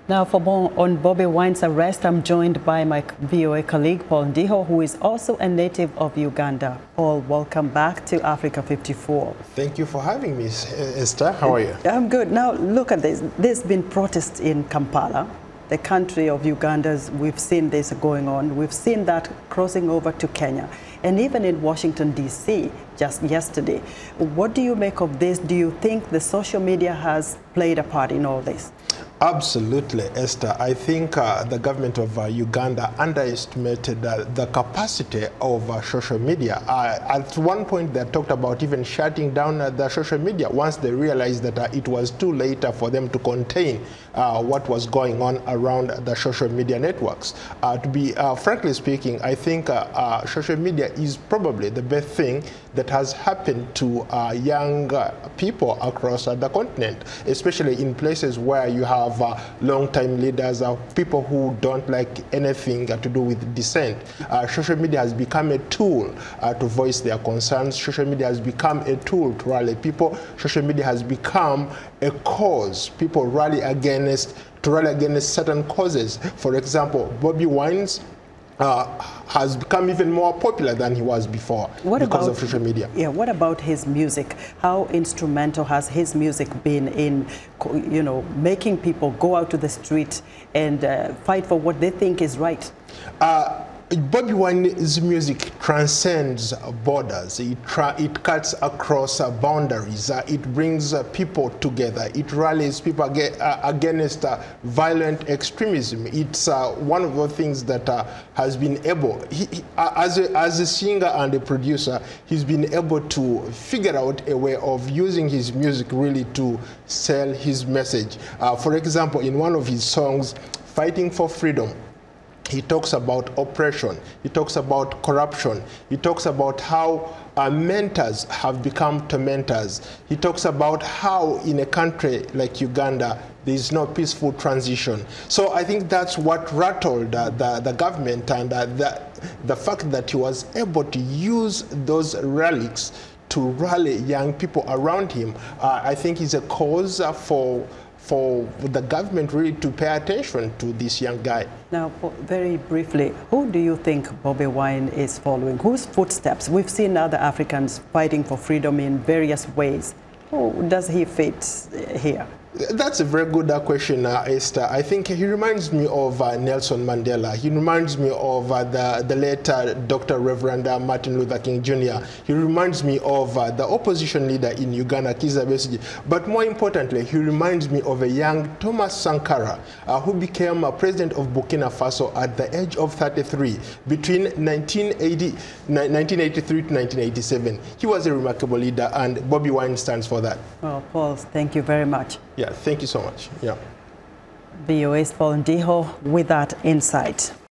Now, for more on Bobi Wine's arrest, I'm joined by my VOA colleague, Paul Ndiho, who is also a native of Uganda. Paul, welcome back to Africa 54. Thank you for having me, Esther. How are you? I'm good. Now, look at this. There's been protests in Kampala, the country of Ugandans. We've seen this going on. We've seen that crossing over to Kenya, and even in Washington, D.C. just yesterday. What do you make of this? Do you think the social media has played a part in all this? Absolutely, Esther. I think the government of Uganda underestimated the capacity of social media. At one point, they talked about even shutting down the social media once they realized that it was too late for them to contain what was going on around the social media networks. To be frankly speaking, I think social media is probably the best thing that has happened to young people across the continent, especially in places where you have long-time leaders, people who don't like anything to do with dissent. Social media has become a tool to voice their concerns. Social media has become a tool to rally people. Social media has become a cause people rally against, to rally against certain causes. For example, Bobi Wine's has become even more popular than he was before because of social media. Yeah, what about his music? How instrumental has his music been in, you know, making people go out to the street and fight for what they think is right? Bobi Wine's music transcends borders. It cuts across boundaries. It brings people together. It rallies people against violent extremism. It's one of the things that has been able, as a singer and a producer, he's been able to figure out a way of using his music really to sell his message. For example, in one of his songs, Fighting for Freedom, he talks about oppression, he talks about corruption, he talks about how mentors have become tormentors. He talks about how in a country like Uganda, there is no peaceful transition. So I think that's what rattled the government, and the fact that he was able to use those relics to rally young people around him, I think is a cause for the government really to pay attention to this young guy. Now, very briefly, who do you think Bobi Wine is following? Whose footsteps? We've seen other Africans fighting for freedom in various ways. Who does he fit here? That's a very good question, Esther. I think he reminds me of Nelson Mandela. He reminds me of the late Dr. Reverend Martin Luther King Jr. He reminds me of the opposition leader in Uganda, Kizza Besigye. But more importantly, he reminds me of a young Thomas Sankara, who became president of Burkina Faso at the age of 33 between 1983 to 1987. He was a remarkable leader, and Bobi Wine stands for that. Well, Paul, thank you very much. Yeah, thank you so much. Yeah. VOA's Paul Ndiho with that insight.